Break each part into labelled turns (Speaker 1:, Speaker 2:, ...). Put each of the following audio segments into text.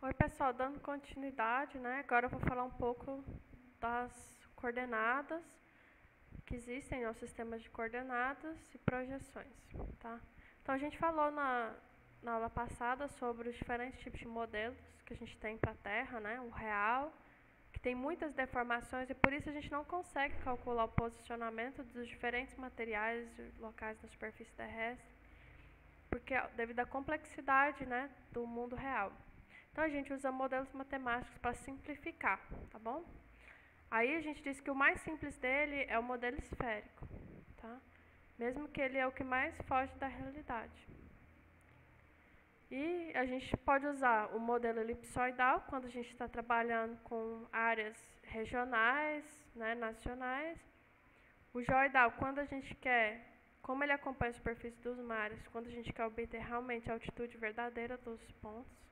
Speaker 1: Oi, pessoal, dando continuidade, né? Agora eu vou falar um pouco das coordenadas que existem no sistema de coordenadas e projeções, tá? Então a gente falou na aula passada sobre os diferentes tipos de modelos que a gente tem para a Terra, né? O real, que tem muitas deformações e por isso a gente não consegue calcular o posicionamento dos diferentes materiais e locais na superfície terrestre, porque devido à complexidade, né, do mundo real. Então a gente usa modelos matemáticos para simplificar, tá bom? Aí a gente diz que o mais simples dele é o modelo esférico, tá? Mesmo que ele é o que mais foge da realidade. E a gente pode usar o modelo elipsoidal quando a gente está trabalhando com áreas regionais, né, nacionais. O geoidal quando a gente quer, como ele acompanha a superfície dos mares, quando a gente quer obter realmente a altitude verdadeira dos pontos.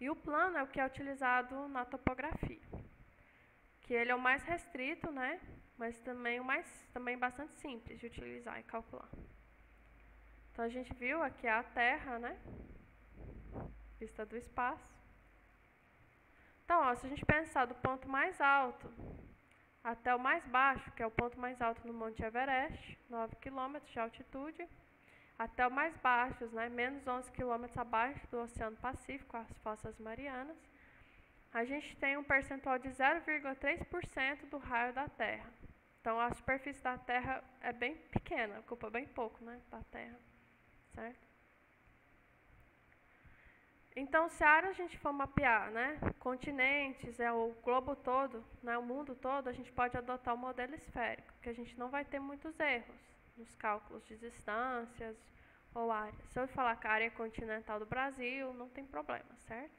Speaker 1: E o plano é o que é utilizado na topografia, que ele é o mais restrito, né? Mas também bastante simples de utilizar e calcular. Então a gente viu aqui a Terra, né? Vista do espaço. Então, ó, se a gente pensar do ponto mais alto até o mais baixo, que é o ponto mais alto no Monte Everest, 9 km de altitude, até o mais baixos, né, menos 11 km abaixo do Oceano Pacífico, as Fossas Marianas, a gente tem um percentual de 0,3% do raio da Terra. Então, a superfície da Terra é bem pequena, ocupa bem pouco, né, da Terra, certo? Então, se a área a gente for mapear, né, continentes, o globo todo, né, o mundo todo, a gente pode adotar o modelo esférico, que a gente não vai ter muitos erros nos cálculos de distâncias ou áreas. Se eu falar que a área continental do Brasil, não tem problema, certo?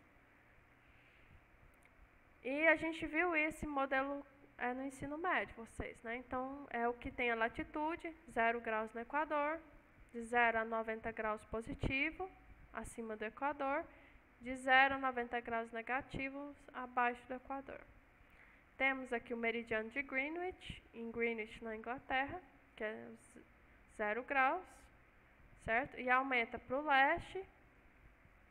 Speaker 1: E a gente viu esse modelo no ensino médio, vocês, né? Então, é o que tem a latitude, 0 graus no Equador, de 0 a 90 graus positivo, acima do Equador, de 0 a 90 graus negativos, abaixo do Equador. Temos aqui o meridiano de Greenwich, em Greenwich, na Inglaterra, que é 0 graus, certo? E aumenta para o leste,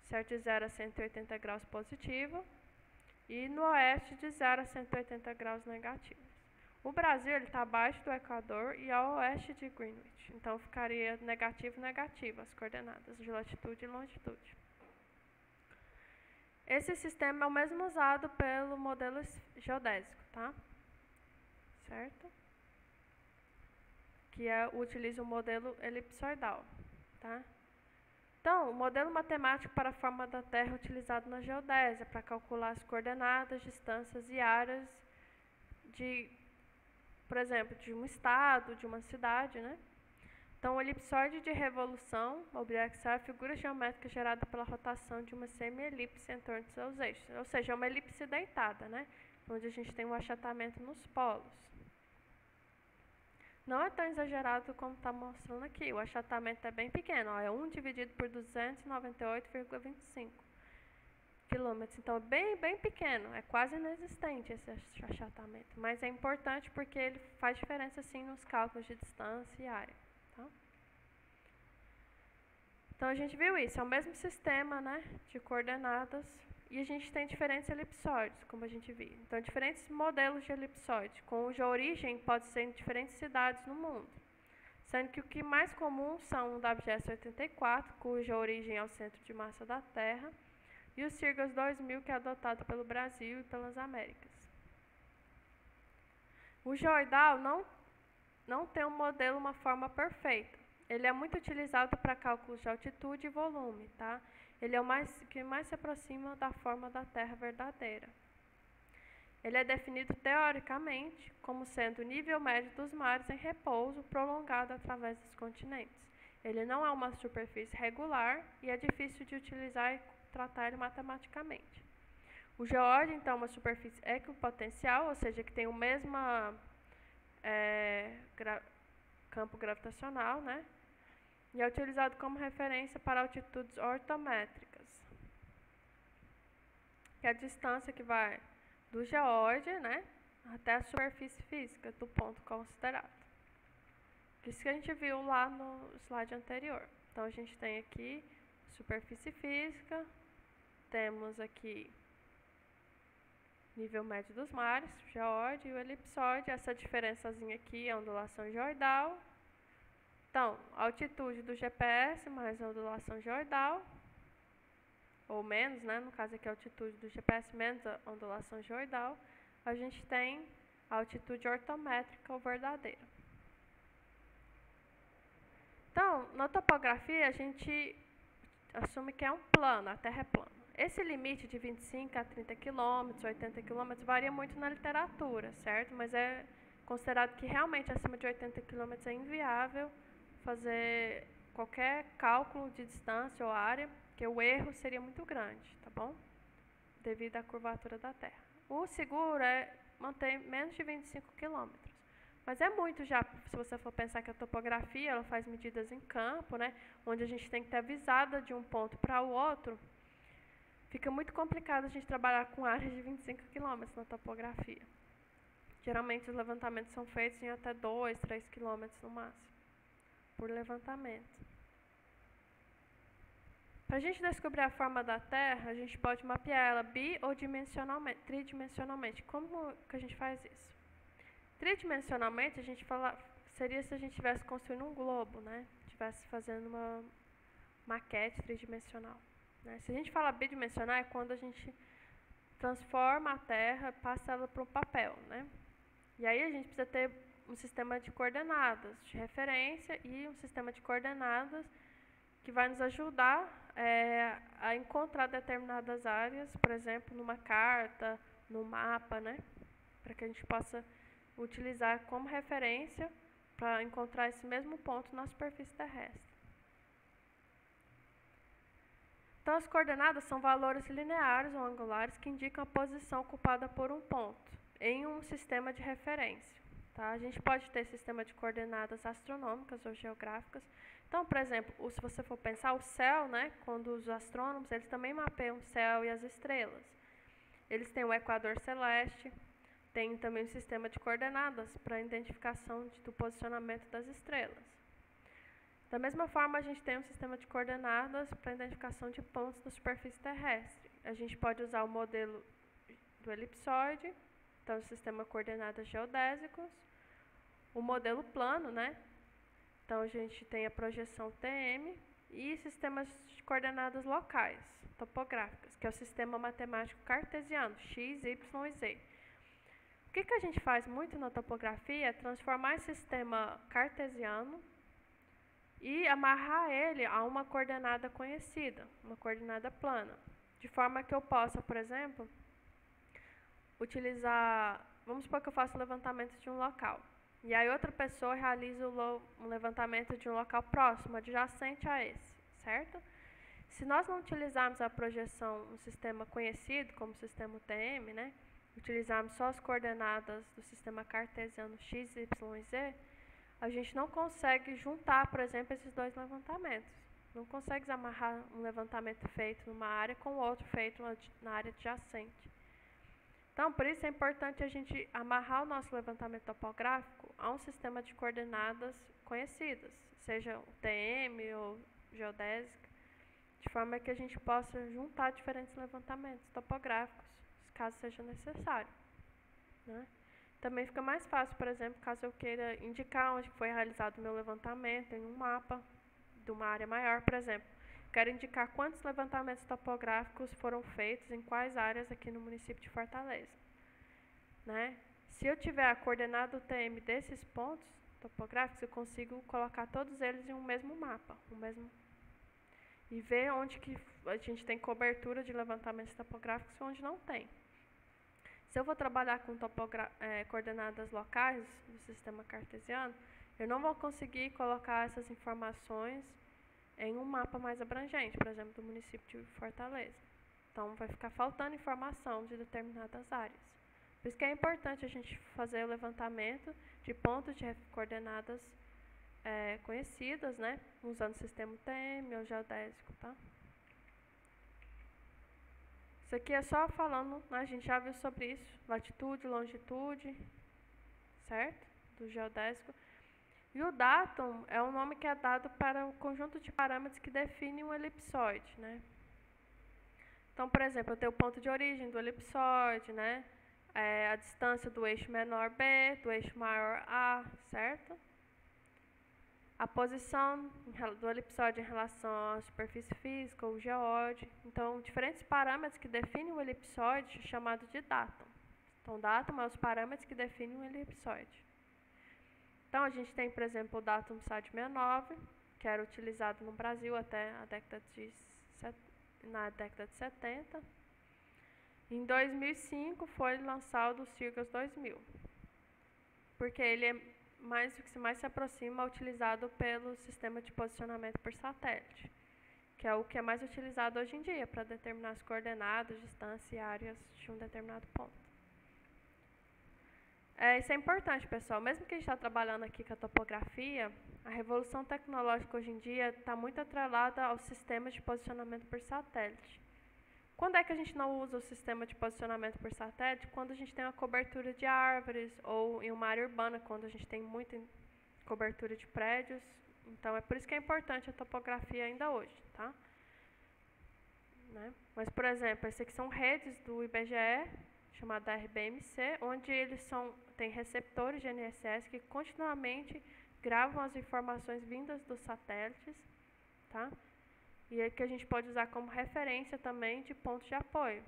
Speaker 1: certo? De 0 a 180 graus positivo, e no oeste de 0 a 180 graus negativos. O Brasil está abaixo do Equador e ao oeste de Greenwich, então ficaria negativo, negativo as coordenadas de latitude e longitude. Esse sistema é o mesmo usado pelo modelo geodésico, tá? Certo? Que utiliza o modelo elipsoidal, tá? Então, o modelo matemático para a forma da Terra é utilizado na geodésia para calcular as coordenadas, distâncias e áreas de, por exemplo, de um estado, de uma cidade, né? Então, o elipsoide de revolução, objeto, é a figura geométrica gerada pela rotação de uma semi-elipse em torno de seus eixos. Ou seja, é uma elipse deitada, né? Onde a gente tem um achatamento nos polos. Não é tão exagerado como está mostrando aqui. O achatamento é bem pequeno. Ó, é 1 dividido por 298,25 km. Então, é bem pequeno. É quase inexistente esse achatamento. Mas é importante porque ele faz diferença, sim, nos cálculos de distância e área. Tá? Então a gente viu isso, é o mesmo sistema, né, de coordenadas e a gente tem diferentes elipsoides, como a gente viu. Então diferentes modelos de elipsoide, cuja origem pode ser em diferentes cidades no mundo. Sendo que o que mais comum são o WGS-84, cuja origem é o centro de massa da Terra, e o Sirgas 2000, que é adotado pelo Brasil e pelas Américas. O geoidal não tem um modelo, uma forma perfeita. Ele é muito utilizado para cálculos de altitude e volume, tá? Ele é o que mais se aproxima da forma da Terra verdadeira. Ele é definido teoricamente como sendo o nível médio dos mares em repouso prolongado através dos continentes. Ele não é uma superfície regular e é difícil de utilizar e tratar ele matematicamente. O geóide, então, é uma superfície equipotencial, ou seja, que tem o mesmo campo gravitacional, né? E é utilizado como referência para altitudes ortométricas, que é a distância que vai do geóide, né, até a superfície física do ponto considerado. Isso que a gente viu lá no slide anterior. Então a gente tem aqui superfície física, temos aqui nível médio dos mares, geóide, e o elipsoide. Essa diferençazinha aqui é a ondulação geoidal. Então, a altitude do GPS mais a ondulação geoidal, ou menos, né? No caso aqui a altitude do GPS menos a ondulação geoidal, a gente tem a altitude ortométrica ou verdadeira. Então, na topografia, a gente assume que é um plano, a Terra é plana. Esse limite de 25 a 30 km, 80 km, varia muito na literatura, certo? Mas é considerado que realmente acima de 80 km é inviável fazer qualquer cálculo de distância ou área, porque o erro seria muito grande, tá bom? Devido à curvatura da Terra. O seguro é manter menos de 25 km. Mas é muito já, se você for pensar que a topografia, ela faz medidas em campo, né? Onde a gente tem que ter avisada de um ponto para o outro. Fica muito complicado a gente trabalhar com áreas de 25 km na topografia. Geralmente os levantamentos são feitos em até 2, 3 km no máximo, por levantamento. Para a gente descobrir a forma da Terra, a gente pode mapear ela bi- ou tridimensionalmente. Como que a gente faz isso? Tridimensionalmente, a gente seria se a gente estivesse construindo um globo, né? Estivesse fazendo uma maquete tridimensional. Né? Se a gente fala bidimensional, é quando a gente transforma a Terra, passa ela para um papel, né? E aí a gente precisa ter um sistema de coordenadas de referência e um sistema de coordenadas que vai nos ajudar a encontrar determinadas áreas, por exemplo, numa carta, no mapa, né? Para que a gente possa utilizar como referência para encontrar esse mesmo ponto na superfície terrestre. Então, as coordenadas são valores lineares ou angulares que indicam a posição ocupada por um ponto em um sistema de referência. Tá? A gente pode ter sistema de coordenadas astronômicas ou geográficas. Então, por exemplo, se você for pensar, o céu, né, quando os astrônomos, eles também mapeiam o céu e as estrelas. Eles têm o equador celeste, tem também um sistema de coordenadas para a identificação do posicionamento das estrelas. Da mesma forma, a gente tem um sistema de coordenadas para a identificação de pontos na superfície terrestre. A gente pode usar o modelo do elipsoide, então o sistema de coordenadas geodésicos, o modelo plano, né? Então a gente tem a projeção TM e sistemas de coordenadas locais, topográficas, que é o sistema matemático cartesiano, x, y e z. O que a gente faz muito na topografia é transformar esse sistema cartesiano e amarrar ele a uma coordenada conhecida, uma coordenada plana, de forma que eu possa, por exemplo, utilizar, vamos supor que eu faço o levantamento de um local, e aí outra pessoa realiza um levantamento de um local próximo, adjacente a esse, certo? Se nós não utilizarmos a projeção, um sistema conhecido, como o sistema UTM, né, utilizarmos só as coordenadas do sistema cartesiano x, y e z, a gente não consegue juntar, por exemplo, esses dois levantamentos. Não consegue amarrar um levantamento feito numa área com outro feito na área adjacente. Então, por isso é importante a gente amarrar o nosso levantamento topográfico a um sistema de coordenadas conhecidas, seja o TM ou geodésica, de forma que a gente possa juntar diferentes levantamentos topográficos, caso seja necessário, né? Também fica mais fácil, por exemplo, caso eu queira indicar onde foi realizado o meu levantamento em um mapa de uma área maior, por exemplo. Quero indicar quantos levantamentos topográficos foram feitos em quais áreas aqui no município de Fortaleza, né? Se eu tiver a coordenada UTM desses pontos topográficos, eu consigo colocar todos eles em um mesmo mapa, e ver onde que a gente tem cobertura de levantamentos topográficos e onde não tem. Se eu vou trabalhar com coordenadas locais do sistema cartesiano, eu não vou conseguir colocar essas informações em um mapa mais abrangente, por exemplo, do município de Fortaleza. Então, vai ficar faltando informação de determinadas áreas. Por isso que é importante a gente fazer o levantamento de pontos de coordenadas conhecidas, né, usando o sistema UTM ou geodésico, tá? Isso aqui é só falando, né, a gente já viu sobre isso, latitude, longitude, certo? Do geodésico. E o datum é um nome que é dado para o conjunto de parâmetros que define um elipsoide, né? Então, por exemplo, eu tenho o ponto de origem do elipsoide, né? A distância do eixo menor B, do eixo maior A, certo? A posição do elipsoide em relação à superfície física ou geóide. Então, diferentes parâmetros que definem o elipsoide é chamado de dátum. Então, dátum é os parâmetros que definem o elipsoide. Então, a gente tem, por exemplo, o dátum SAD69, que era utilizado no Brasil até na década de 70. Em 2005 foi lançado o Cirrus 2000, porque ele é o que mais se aproxima utilizado pelo sistema de posicionamento por satélite, que é o que é mais utilizado hoje em dia para determinar as coordenadas, distância e áreas de um determinado ponto. Isso é importante, pessoal. Mesmo que a gente está trabalhando aqui com a topografia, a revolução tecnológica hoje em dia está muito atrelada aos sistemas de posicionamento por satélite. Quando é que a gente não usa o sistema de posicionamento por satélite? Quando a gente tem uma cobertura de árvores ou em uma área urbana, quando a gente tem muita cobertura de prédios. Então, é por isso que é importante a topografia ainda hoje, tá? Né? Mas, por exemplo, essas aqui são redes do IBGE, chamada RBMC, onde eles têm receptores de GNSS que continuamente gravam as informações vindas dos satélites, tá? E é que a gente pode usar como referência também de pontos de apoio,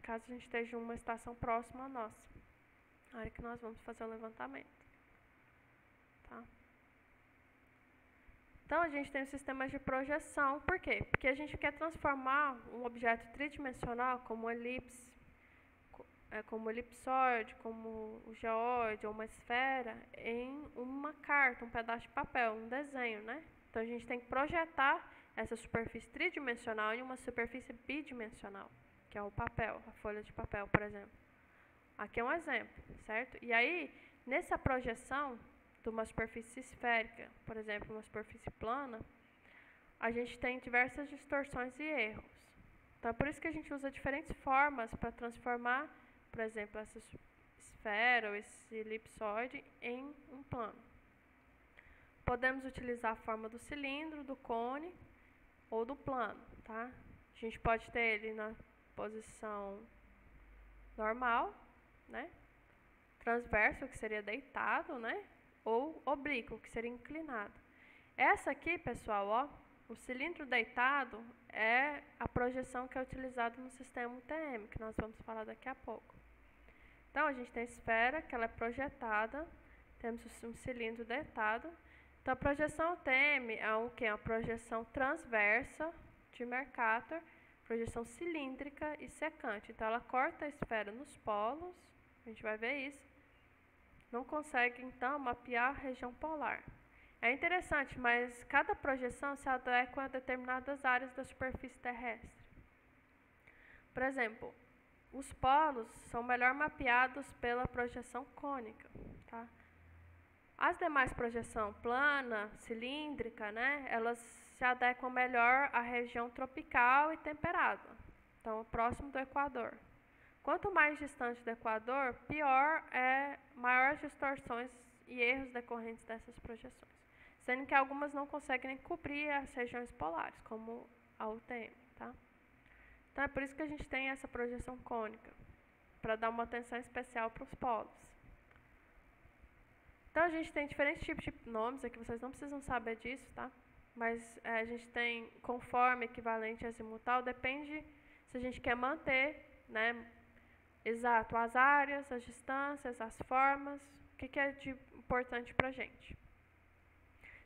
Speaker 1: caso a gente esteja em uma estação próxima à nossa, na hora que nós vamos fazer o levantamento. Tá? Então, a gente tem os sistemas de projeção. Por quê? Porque a gente quer transformar um objeto tridimensional, como uma elipse, como o elipsoide, como o geóide ou uma esfera, em uma carta, um pedaço de papel, um desenho, né? Então, a gente tem que projetar essa superfície tridimensional em uma superfície bidimensional, que é o papel, a folha de papel, por exemplo. Aqui é um exemplo, certo? E aí, nessa projeção de uma superfície esférica, por exemplo, uma superfície plana, a gente tem diversas distorções e erros. Então, é por isso que a gente usa diferentes formas para transformar, por exemplo, essa esfera ou esse elipsoide em um plano. Podemos utilizar a forma do cilindro, do cone ou do plano, tá? A gente pode ter ele na posição normal, né? Transverso, que seria deitado, né? Ou oblíquo, que seria inclinado. Essa aqui, pessoal, ó, o cilindro deitado é a projeção que é utilizada no sistema UTM, que nós vamos falar daqui a pouco. Então, a gente tem a esfera, que ela é projetada, temos um cilindro deitado. Então, a projeção UTM é uma projeção transversa de Mercator, projeção cilíndrica e secante. Então, ela corta a esfera nos polos, a gente vai ver isso. Não consegue, então, mapear a região polar. É interessante, mas cada projeção se adequa a determinadas áreas da superfície terrestre. Por exemplo, os polos são melhor mapeados pela projeção cônica, tá? As demais projeções plana, cilíndrica, né, elas se adequam melhor à região tropical e temperada, então próximo do Equador. Quanto mais distante do Equador, maior as distorções e erros decorrentes dessas projeções, sendo que algumas não conseguem nem cobrir as regiões polares, como a UTM, tá? Então é por isso que a gente tem essa projeção cônica, para dar uma atenção especial para os polos. Então, a gente tem diferentes tipos de nomes, aqui vocês não precisam saber disso, tá? Mas a gente tem conforme, equivalente, azimutal, depende se a gente quer manter, né, exato, as áreas, as distâncias, as formas, o que é de importante para a gente.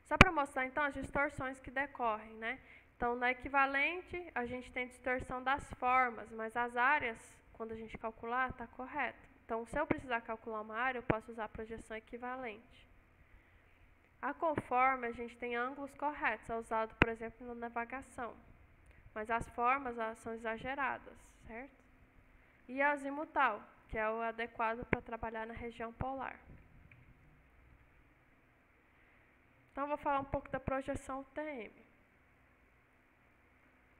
Speaker 1: Só para mostrar, então, as distorções que decorrem, né? Então, na equivalente, a gente tem distorção das formas, mas as áreas, quando a gente calcular, está correto. Então, se eu precisar calcular uma área, eu posso usar a projeção equivalente. A conforme, a gente tem ângulos corretos, é usado, por exemplo, na navegação. Mas as formas são exageradas, certo? E a azimutal, que é o adequado para trabalhar na região polar. Então, eu vou falar um pouco da projeção UTM.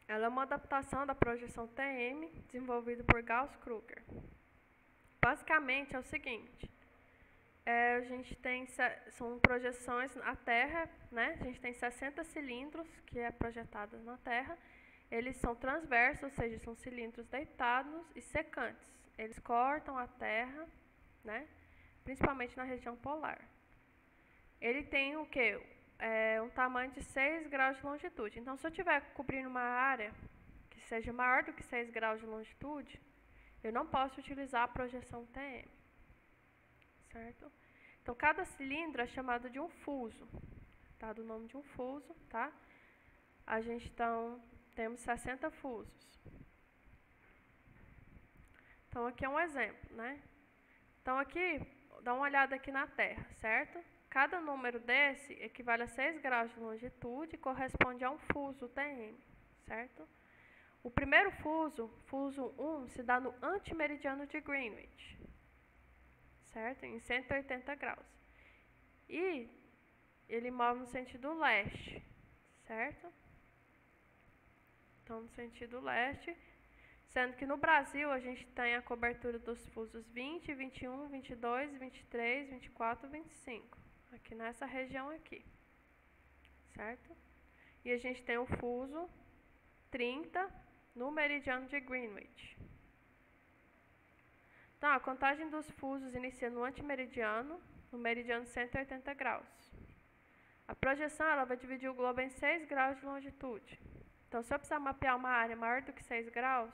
Speaker 1: Ela é uma adaptação da projeção TM, desenvolvida por Gauss-Kruger. Basicamente é o seguinte, a gente tem, são projeções na Terra, né? A gente tem 60 cilindros que é projetados na Terra, eles são transversos, ou seja, são cilindros deitados e secantes. Eles cortam a terra, né? Principalmente na região polar. Ele tem o quê? Um tamanho de 6 graus de longitude. Então, se eu estiver cobrindo uma área que seja maior do que 6 graus de longitude, eu não posso utilizar a projeção TM. Certo? Então, cada cilindro é chamado de um fuso. Dado o nome de um fuso, tá? A gente, então, temos 60 fusos. Então, aqui é um exemplo, né? Então, aqui, dá uma olhada aqui na Terra, certo? Cada número desse equivale a 6 graus de longitude e corresponde a um fuso TM, certo? O primeiro fuso, fuso 1, se dá no antimeridiano de Greenwich, certo? Em 180 graus. E ele move no sentido leste, certo? Então, no sentido leste, sendo que no Brasil a gente tem a cobertura dos fusos 20, 21, 22, 23, 24 e 25. Aqui nessa região aqui, certo? E a gente tem o fuso 30 no meridiano de Greenwich. Então, a contagem dos fusos inicia no antimeridiano, no meridiano 180 graus. A projeção ela vai dividir o globo em 6 graus de longitude. Então, se eu precisar mapear uma área maior do que 6 graus,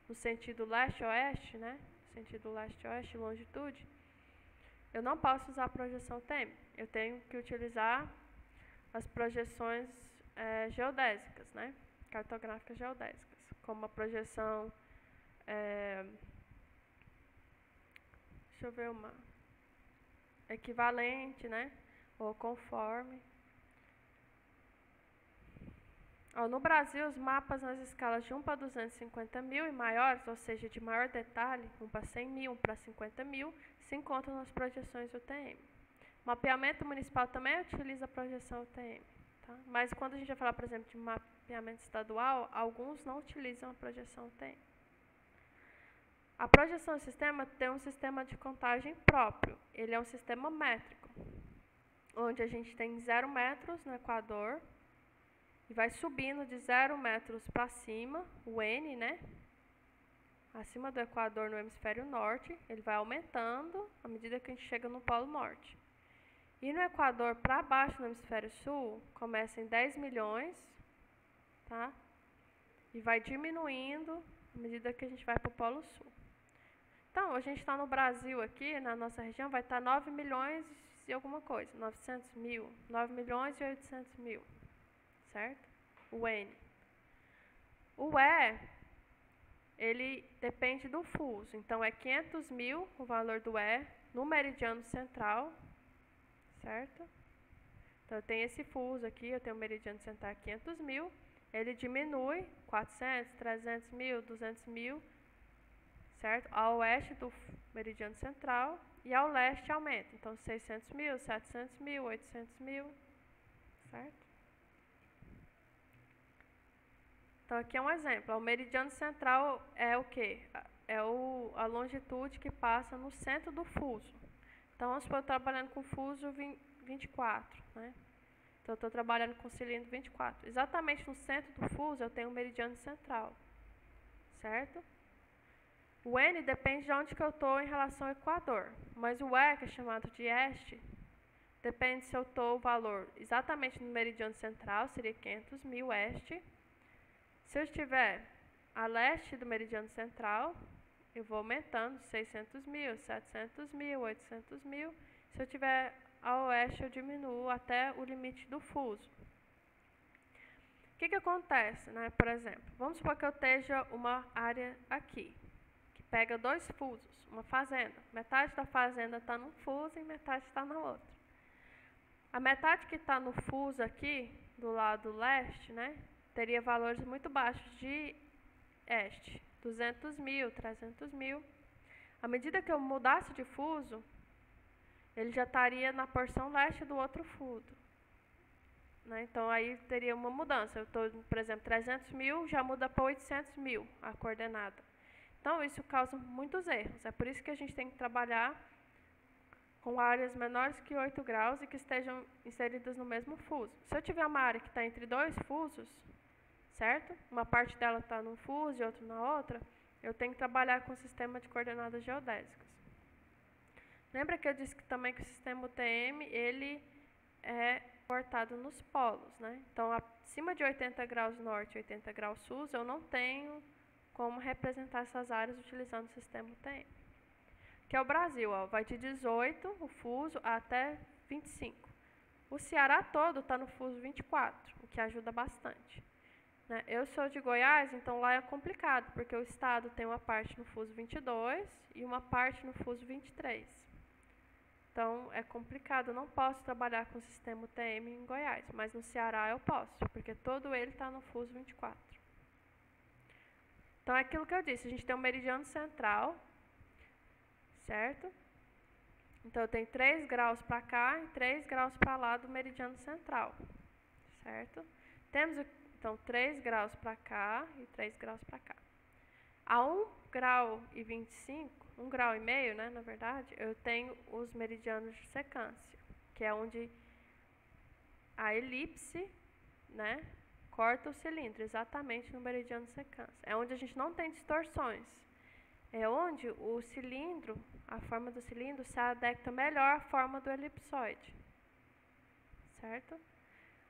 Speaker 1: no sentido leste-oeste, né? Sentido leste-oeste, longitude, eu não posso usar a projeção TM. Eu tenho que utilizar as projeções geodésicas, né? Cartográficas geodésicas, como a projeção, deixa eu ver uma, equivalente, né? Ou conforme. No Brasil, os mapas nas escalas de 1 para 250 mil e maiores, ou seja, de maior detalhe, 1 para 100 mil, 1 para 50 mil, se encontram nas projeções UTM. O mapeamento municipal também utiliza a projeção UTM. Tá? Mas quando a gente vai falar, por exemplo, de mapeamento estadual, alguns não utilizam a projeção UTM. A projeção do sistema tem um sistema de contagem próprio. Ele é um sistema métrico, onde a gente tem 0 metros no equador, e vai subindo de 0 metros para cima, o N, né? Acima do equador no hemisfério norte, ele vai aumentando à medida que a gente chega no polo norte. E no equador para baixo no hemisfério sul, começa em 10 milhões, tá? E vai diminuindo à medida que a gente vai para o polo sul. Então, a gente está no Brasil aqui, na nossa região, vai estar 9 milhões e alguma coisa, 900 mil, 9 milhões e 800 mil. Certo? O N. O E, ele depende do fuso. Então, é 500 mil o valor do E no meridiano central. Certo? Então, eu tenho esse fuso aqui, eu tenho o meridiano central 500 mil. Ele diminui 400, 300 mil, 200 mil. Certo? Ao oeste do meridiano central e ao leste aumenta. Então, 600 mil, 700 mil, 800 mil. Certo? Então, aqui é um exemplo. O meridiano central é o quê? É a longitude que passa no centro do fuso. Então, vamos supor, eu estou trabalhando com fuso 24, né? Então, eu estou trabalhando com cilindro 24. Exatamente no centro do fuso, eu tenho o meridiano central. Certo? O N depende de onde que eu estou em relação ao equador. Mas o E, que é chamado de este, depende se eu estou o valor exatamente no meridiano central, seria 500 mil este. Se eu estiver a leste do meridiano central, eu vou aumentando 600 mil, 700 mil, 800 mil. Se eu estiver a oeste, eu diminuo até o limite do fuso. O que acontece, né? Por exemplo, vamos supor que eu esteja uma área aqui, que pega 2 fusos, uma fazenda. Metade da fazenda está num fuso e metade está na outra. A metade que está no fuso aqui, do lado leste, né? Teria valores muito baixos de este, 200 mil, 300 mil. À medida que eu mudasse de fuso, ele já estaria na porção leste do outro fuso. Né? Então, aí teria uma mudança. Eu estou, por exemplo, 300 mil, já muda para 800 mil a coordenada. Então, isso causa muitos erros. É por isso que a gente tem que trabalhar com áreas menores que 8 graus e que estejam inseridas no mesmo fuso. Se eu tiver uma área que está entre 2 fusos, certo? Uma parte dela está num fuso e outra na outra. Eu tenho que trabalhar com o sistema de coordenadas geodésicas. Lembra que eu disse que também que o sistema UTM, ele é cortado nos polos, né? Então, acima de 80 graus norte e 80 graus sul, eu não tenho como representar essas áreas utilizando o sistema UTM. Que é o Brasil, ó, vai de 18, o fuso, até 25. O Ceará todo está no fuso 24, o que ajuda bastante. Né? Eu sou de Goiás, então lá é complicado, porque o estado tem uma parte no fuso 22 e uma parte no fuso 23. Então, é complicado, eu não posso trabalhar com o sistema UTM em Goiás, mas no Ceará eu posso, porque todo ele está no fuso 24. Então, é aquilo que eu disse, a gente tem um meridiano central, certo? Então, eu tenho 3 graus para cá e 3 graus para lá do meridiano central, certo? Temos, então, 3 graus para cá e 3 graus para cá. A 1 grau e 25, 1 grau e meio, né, na verdade, eu tenho os meridianos de secância, que é onde a elipse, né, corta o cilindro, exatamente no meridiano de secância. É onde a gente não tem distorções. É onde o cilindro, a forma do cilindro, se adequa melhor à forma do elipsoide. Certo?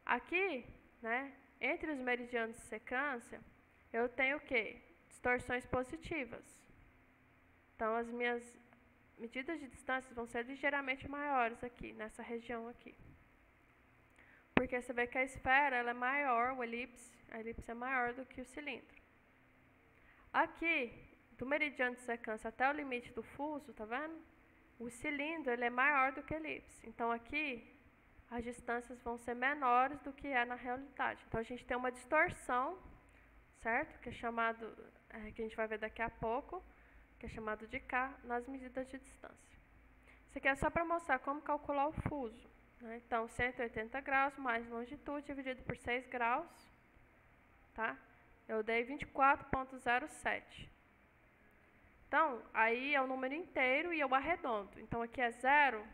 Speaker 1: Aqui, né, entre os meridianos de secância, eu tenho o quê? Distorções positivas. Então, as minhas medidas de distância vão ser ligeiramente maiores aqui, nessa região aqui. Porque você vê que a esfera ela é maior, a elipse é maior do que o cilindro. Aqui, do meridiano de secância até o limite do fuso, tá vendo? O cilindro ele é maior do que a elipse. Então, aqui, as distâncias vão ser menores do que é na realidade. Então, a gente tem uma distorção, certo? Que é chamado, que a gente vai ver daqui a pouco, que é chamado de K, nas medidas de distância. Isso aqui é só para mostrar como calcular o fuso. Né? Então, 180 graus mais longitude dividido por 6 graus, tá? Eu dei 24,07. Então, aí é o número inteiro e eu arredondo. Então, aqui é 0,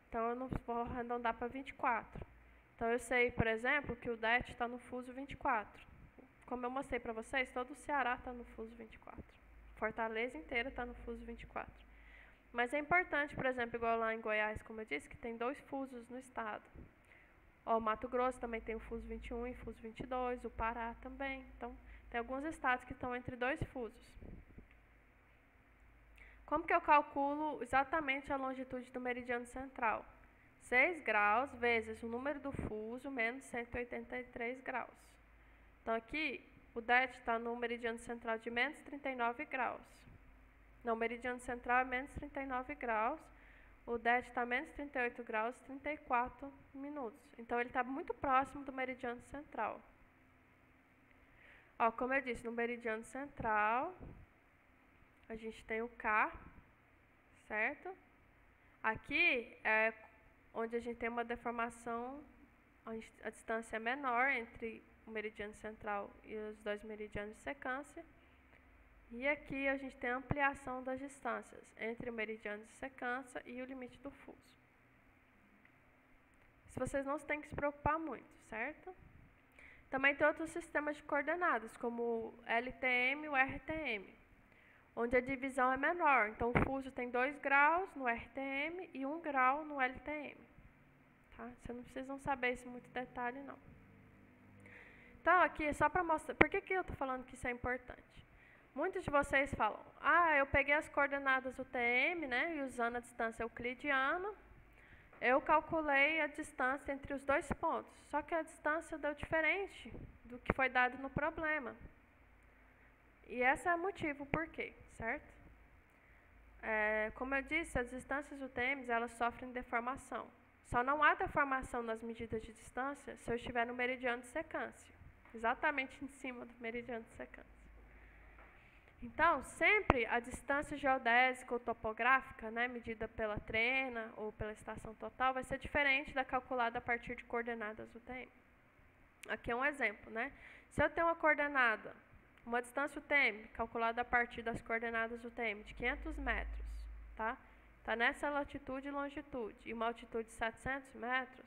Speaker 1: então eu não vou arredondar para 24. Então, eu sei, por exemplo, que o DET está no fuso 24. Como eu mostrei para vocês, todo o Ceará está no fuso 24. Fortaleza inteira está no fuso 24. Mas é importante, por exemplo, igual lá em Goiás, como eu disse, que tem 2 fusos no estado. Ó, o Mato Grosso também tem o fuso 21 e o fuso 22, o Pará também. Então, tem alguns estados que estão entre 2 fusos. Como que eu calculo exatamente a longitude do meridiano central? 6 graus vezes o número do fuso menos 183 graus. Então, aqui, o DET está no meridiano central de menos 39 graus. Não, o meridiano central é menos 39 graus. O DET está menos 38 graus e 34 minutos. Então, ele está muito próximo do meridiano central. Ó, como eu disse, no meridiano central, a gente tem o K, certo? Aqui é onde a gente tem uma deformação, a distância é menor entre o meridiano central e os 2 meridianos de secância. E aqui a gente tem a ampliação das distâncias entre o meridiano de secância e o limite do fuso. Se vocês não têm que se preocupar muito, certo? Também tem outros sistemas de coordenadas, como o LTM e o RTM, onde a divisão é menor. Então, o fuso tem 2 graus no RTM e 1 grau no LTM. Tá? Vocês não precisam saber isso em muito detalhe, não. Então, aqui é só para mostrar. Por que eu estou falando que isso é importante? Muitos de vocês falam, eu peguei as coordenadas UTM, né, e usando a distância euclidiana, eu calculei a distância entre os 2 pontos. Só que a distância deu diferente do que foi dado no problema. E esse é o motivo por quê, certo? Como eu disse, as distâncias UTMs, elas sofrem deformação. Só não há deformação nas medidas de distância se eu estiver no meridiano de secância. Exatamente em cima do meridiano de secância. Então, sempre a distância geodésica ou topográfica, né, medida pela trena ou pela estação total, vai ser diferente da calculada a partir de coordenadas UTM. Aqui é um exemplo, né? Se eu tenho uma coordenada, uma distância UTM, calculada a partir das coordenadas UTM, de 500 metros, tá? Está nessa latitude e longitude, e uma altitude de 700 metros,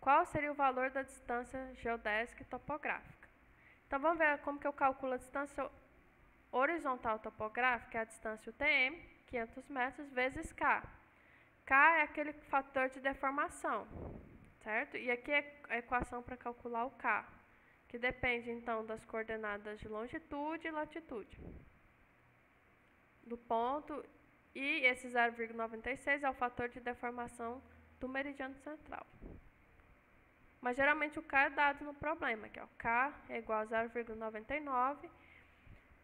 Speaker 1: qual seria o valor da distância geodésica e topográfica? Então, vamos ver como que eu calculo a distância horizontal topográfica, que é a distância UTM, 500 metros, vezes K. K é aquele fator de deformação, certo? E aqui é a equação para calcular o K, que depende, então, das coordenadas de longitude e latitude do ponto, e esse 0,96 é o fator de deformação do meridiano central. Mas, geralmente, o K é dado no problema, aqui, ó, K é igual a 0,99.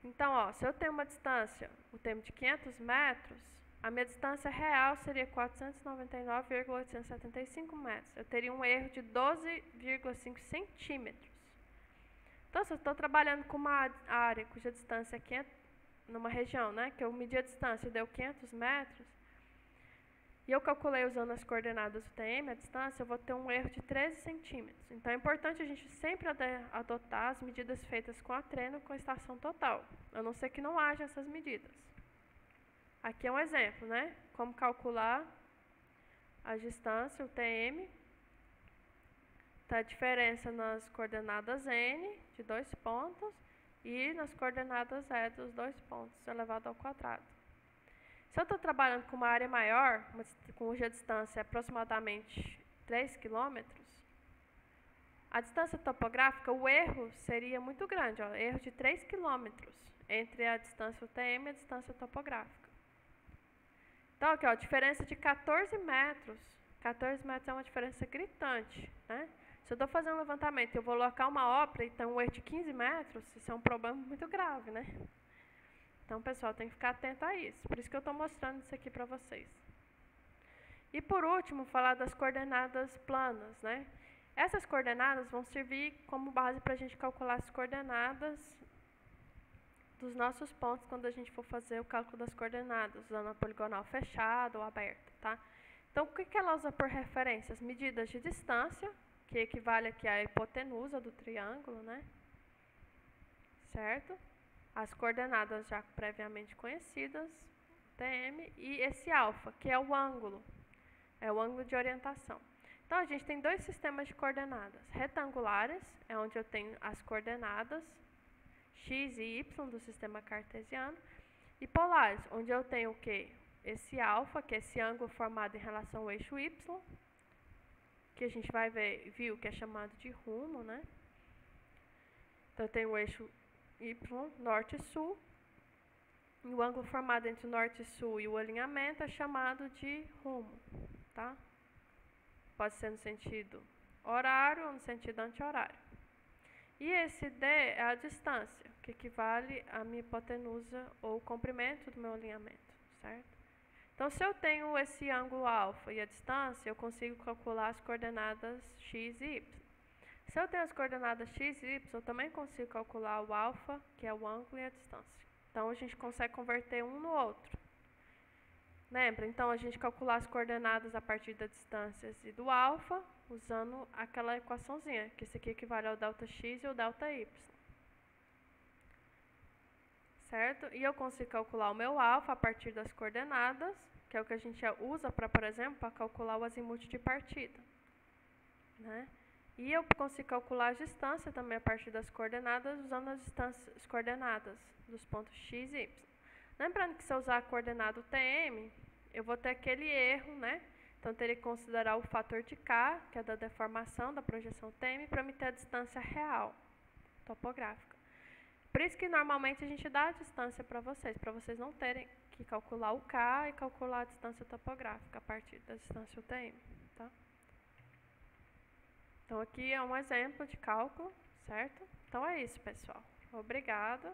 Speaker 1: Então, ó, se eu tenho uma distância, o termo de 500 metros, a minha distância real seria 499,875 metros. Eu teria um erro de 12,5 centímetros. Então, se eu estou trabalhando com uma área cuja distância é 500, numa região, né, que eu medi a distância e deu 500 metros, e eu calculei usando as coordenadas UTM, a distância, eu vou ter um erro de 13 centímetros. Então, é importante a gente sempre adotar as medidas feitas com a treino com a estação total, a não ser que não haja essas medidas. Aqui é um exemplo, né? Como calcular a distância UTM. Tá, a diferença nas coordenadas N, de 2 pontos, e nas coordenadas E dos 2 pontos, elevado ao quadrado. Se eu estou trabalhando com uma área maior, cuja distância é aproximadamente 3 km, a distância topográfica, o erro seria muito grande, ó, erro de 3 km entre a distância UTM e a distância topográfica. Então, aqui, ó, diferença de 14 metros. 14 metros é uma diferença gritante, né? Se eu estou fazendo um levantamento e eu vou locar uma ópera e tem um erro de 15 metros, isso é um problema muito grave, né? Então, pessoal, tem que ficar atento a isso. Por isso que eu estou mostrando isso aqui para vocês. E, por último, falar das coordenadas planas, né? Essas coordenadas vão servir como base para a gente calcular as coordenadas dos nossos pontos quando a gente for fazer o cálculo das coordenadas, usando a poligonal fechada ou aberta, tá? Então, o que ela usa por referência? As medidas de distância, que equivale aqui à hipotenusa do triângulo, né? Certo? As coordenadas já previamente conhecidas, TM, e esse alfa, que é o ângulo de orientação. Então, a gente tem dois sistemas de coordenadas. Retangulares, é onde eu tenho as coordenadas x e y do sistema cartesiano, e polares, onde eu tenho o quê? Esse alfa, que é esse ângulo formado em relação ao eixo y, que a gente viu que é chamado de rumo, né? Então, eu tenho o eixo y, norte e sul, e o ângulo formado entre o norte e sul e o alinhamento é chamado de rumo, tá? Pode ser no sentido horário ou no sentido anti-horário. E esse d é a distância, que equivale à minha hipotenusa ou comprimento do meu alinhamento, certo? Então, se eu tenho esse ângulo alfa e a distância, eu consigo calcular as coordenadas x e y. Se eu tenho as coordenadas x e y, eu também consigo calcular o alfa, que é o ângulo, e a distância. Então, a gente consegue converter um no outro. Lembra? Então, a gente calcular as coordenadas a partir das distâncias e do alfa, usando aquela equaçãozinha, que isso aqui equivale ao ΔX e ao ΔY. Certo? E eu consigo calcular o meu alfa a partir das coordenadas, que é o que a gente usa para, por exemplo, para calcular o azimuth de partida, né? E eu consigo calcular a distância também a partir das coordenadas, usando as coordenadas dos pontos x e y. Lembrando que se eu usar a coordenada UTM, eu vou ter aquele erro, né? Então, eu teria que considerar o fator de K, que é da deformação da projeção UTM, para me ter a distância real, topográfica. Por isso que, normalmente, a gente dá a distância para vocês não terem que calcular o K e calcular a distância topográfica a partir da distância UTM, tá? Então, aqui é um exemplo de cálculo, certo? Então, é isso, pessoal. Obrigada.